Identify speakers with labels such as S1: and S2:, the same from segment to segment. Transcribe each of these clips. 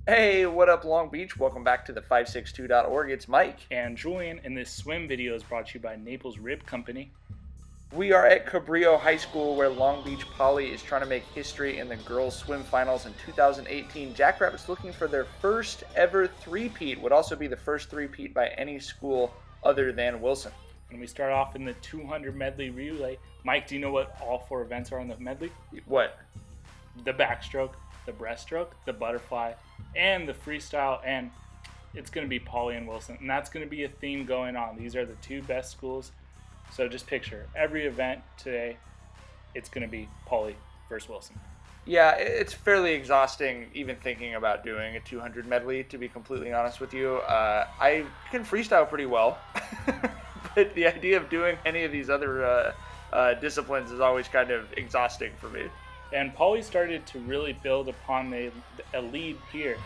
S1: Hey, what up, Long Beach? Welcome back to the 562.org. It's Mike.
S2: And Julian, and this swim video is brought to you by Naples Rib Company.
S1: We are at Cabrillo High School where Long Beach Poly is trying to make history in the girls' swim finals in 2018. Jackrabbits looking for their first ever three-peat, would also be the first three-peat by any school other than Wilson.
S2: And we start off in the 200 medley relay. Mike, do you know what all four events are on the medley?
S1: What?
S2: The backstroke, the breaststroke, the butterfly, and the freestyle, and it's going to be Poly and Wilson. And that's going to be a theme going on. These are the two best schools. So just picture every event today, it's going to be Poly versus Wilson.
S1: Yeah, it's fairly exhausting even thinking about doing a 200 medley, to be completely honest with you. I can freestyle pretty well, but the idea of doing any of these other disciplines is always kind of exhausting for me.
S2: And Poly started to really build upon a lead here.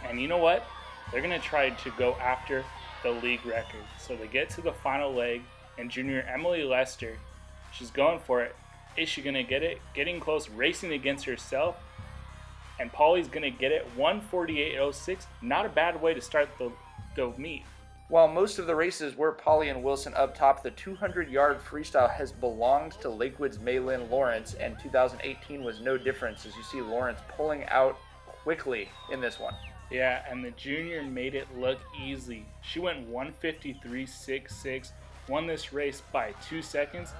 S2: And you know what? They're going to try to go after the league record. So they get to the final leg, and junior Emily Lester, she's going for it. Is she going to get it? Getting close, racing against herself. And Poly's going to get it, 1:48.06. Not a bad way to start the meet.
S1: While most of the races were Poly and Wilson up top, the 200-yard freestyle has belonged to Lakewood's Maylin Lawrence, and 2018 was no difference, as you see Lawrence pulling out quickly in this one.
S2: Yeah, and the junior made it look easy. She went 1:53.66, won this race by 2 seconds,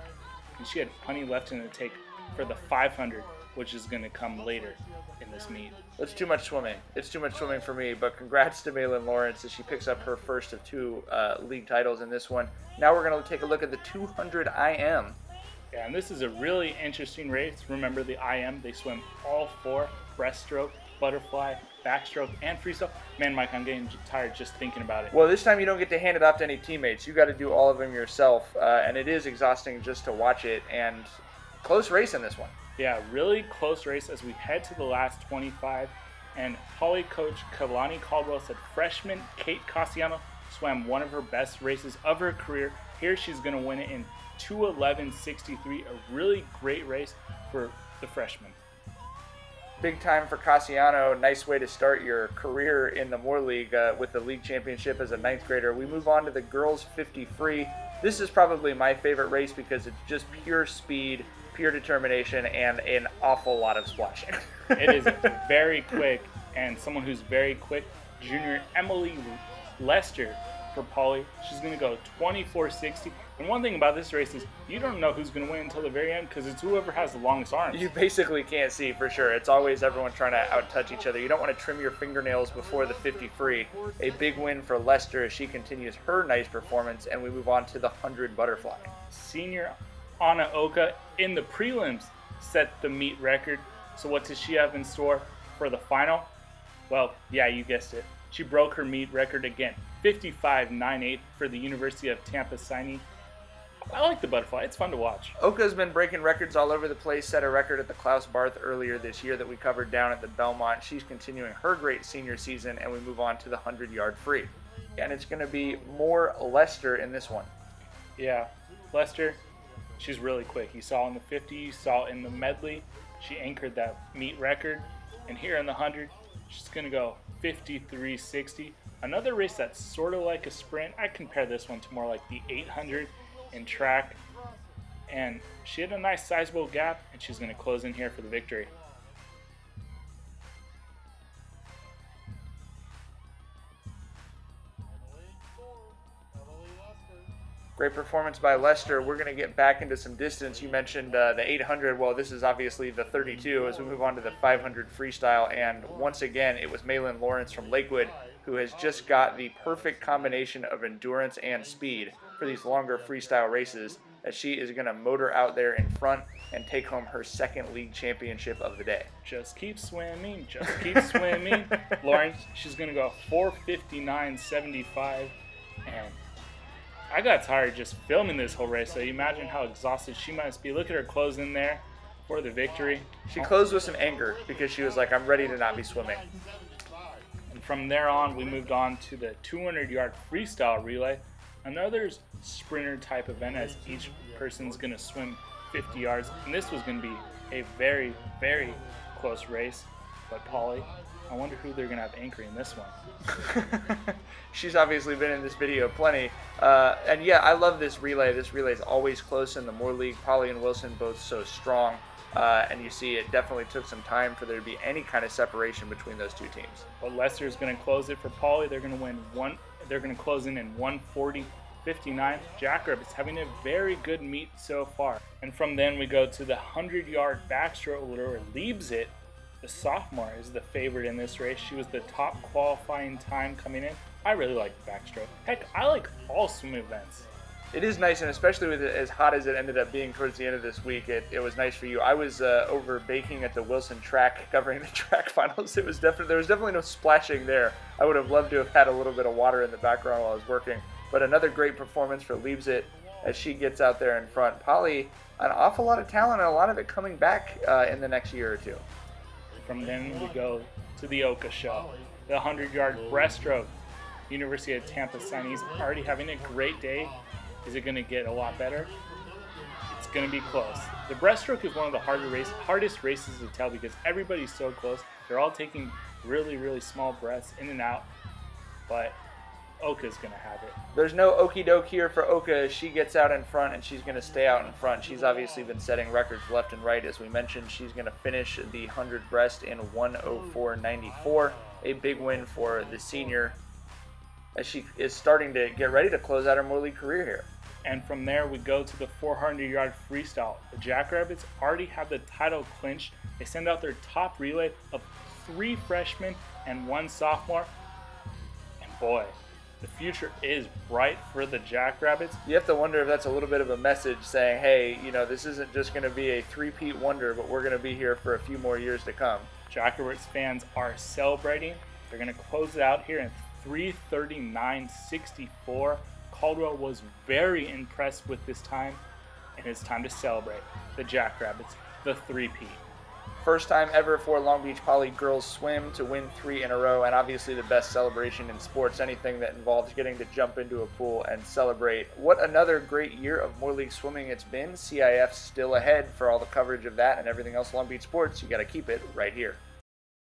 S2: and she had plenty left in the tank for the 500, which is going to come later in this meet.
S1: It's too much swimming. It's too much swimming for me, but congrats to Maylin Lawrence as she picks up her first of two league titles in this one. Now we're going to take a look at the 200 IM.
S2: Yeah, and this is a really interesting race. Remember the IM, they swim all four: breaststroke, butterfly, backstroke, and freestyle. Man, Mike, I'm getting tired just thinking about it.
S1: Well, this time you don't get to hand it off to any teammates. You got to do all of them yourself, and it is exhausting just to watch it, and close race in this one.
S2: Yeah, really close race as we head to the last 25. And Poly coach Kalani Caldwell said freshman Kate Cassiano swam one of her best races of her career. Here she's going to win it in 2:11.63, a really great race for the freshman.
S1: Big time for Cassiano. Nice way to start your career in the Moore League with the league championship as a 9th grader. We move on to the girls 50 free. This is probably my favorite race because it's just pure speed, pure determination, and an awful lot of splashing.
S2: It is very quick, and someone who's very quick, junior Emily Lester for Poly. She's going to go 24.60. And one thing about this race is you don't know who's going to win until the very end because it's whoever has the longest arms.
S1: You basically can't see for sure. It's always everyone trying to out-touch each other. You don't want to trim your fingernails before the 50 free. A big win for Lester as she continues her nice performance, and we move on to the 100 butterfly.
S2: Senior Anna Oka in the prelims set the meet record. So what does she have in store for the final? Well, yeah, you guessed it. She broke her meet record again, 55.98 for the University of Tampa signee. I like the butterfly. It's fun to watch.
S1: Oka's been breaking records all over the place, set a record at the Klaus Barth earlier this year that we covered down at the Belmont. She's continuing her great senior season, and we move on to the 100-yard free. And it's going to be more Lester in this one.
S2: Yeah, Lester, she's really quick. You saw in the 50, you saw in the medley. She anchored that meet record. And here in the 100, she's going to go 53.60. Another race that's sort of like a sprint. I compare this one to more like the 800 in track. And she had a nice sizable gap, and she's going to close in here for the victory.
S1: Great performance by Lester. We're going to get back into some distance. You mentioned the 800. Well, this is obviously the 32 as we move on to the 500 freestyle. And once again, it was Maylin Lawrence from Lakewood who has just got the perfect combination of endurance and speed for these longer freestyle races, as she is going to motor out there in front and take home her second league championship of the day.
S2: Just keep swimming. Just keep swimming. Lawrence, she's going to go 4:59.75. And I got tired just filming this whole race, so you imagine how exhausted she must be. Look at her close in there for the victory.
S1: She closed with some anger because she was like, I'm ready to not be swimming.
S2: And from there on, we moved on to the 200-yard freestyle relay. Another sprinter type event as each person's going to swim 50 yards. And this was going to be a very, very close race. But Poly I wonder who they're going to have anchoring this one.
S1: She's obviously been in this video plenty. And yeah, I love this relay. This relay is always close in the Moore League. Polly and Wilson both so strong. And you see it definitely took some time for there to be any kind of separation between those two teams.
S2: But Lester is going to close it for Polly. They're going to win one. They're going to close in 140.59. Jackrabbits having a very good meet so far. And from then we go to the 100-yard backstroke where Liebzit, the sophomore, is the favorite in this race. She was the top qualifying time coming in. I really like backstroke. Heck, I like all swim events.
S1: It is nice, and especially with it as hot as it ended up being towards the end of this week, it was nice for you. I was over baking at the Wilson track, covering the track finals. There was definitely no splashing there. I would have loved to have had a little bit of water in the background while I was working. But another great performance for Liebzit as she gets out there in front. Polly, an awful lot of talent, and a lot of it coming back in the next year or two.
S2: From then we go to the Oka show, the 100-yard breaststroke. University of Tampa signees already having a great day. Is it going to get a lot better? It's going to be close. The breaststroke is one of the hardest races to tell because everybody's so close. They're all taking really, really small breaths in and out, but Oka's going to have it.
S1: There's no okie doke here for Oka as she gets out in front, and she's going to stay out in front. She's obviously been setting records left and right. As we mentioned, she's going to finish the 100 breast in 1:04.94. A big win for the senior as she is starting to get ready to close out her Moore League career here.
S2: And from there, we go to the 400-yard freestyle. The Jackrabbits already have the title clinched. They send out their top relay of 3 freshmen and 1 sophomore. And boy, the future is bright for the Jackrabbits.
S1: You have to wonder if that's a little bit of a message saying, hey, you know, this isn't just going to be a three-peat wonder, but we're going to be here for a few more years to come.
S2: Jackrabbits fans are celebrating. They're going to close it out here in 3:39.64. Caldwell was very impressed with this time, and it's time to celebrate the Jackrabbits, the three-peat.
S1: First time ever for Long Beach Poly girls swim to win 3 in a row, and obviously the best celebration in sports, anything that involves getting to jump into a pool and celebrate. What another great year of Moore League swimming it's been. CIF still ahead. For all the coverage of that and everything else Long Beach sports, you got to keep it right here.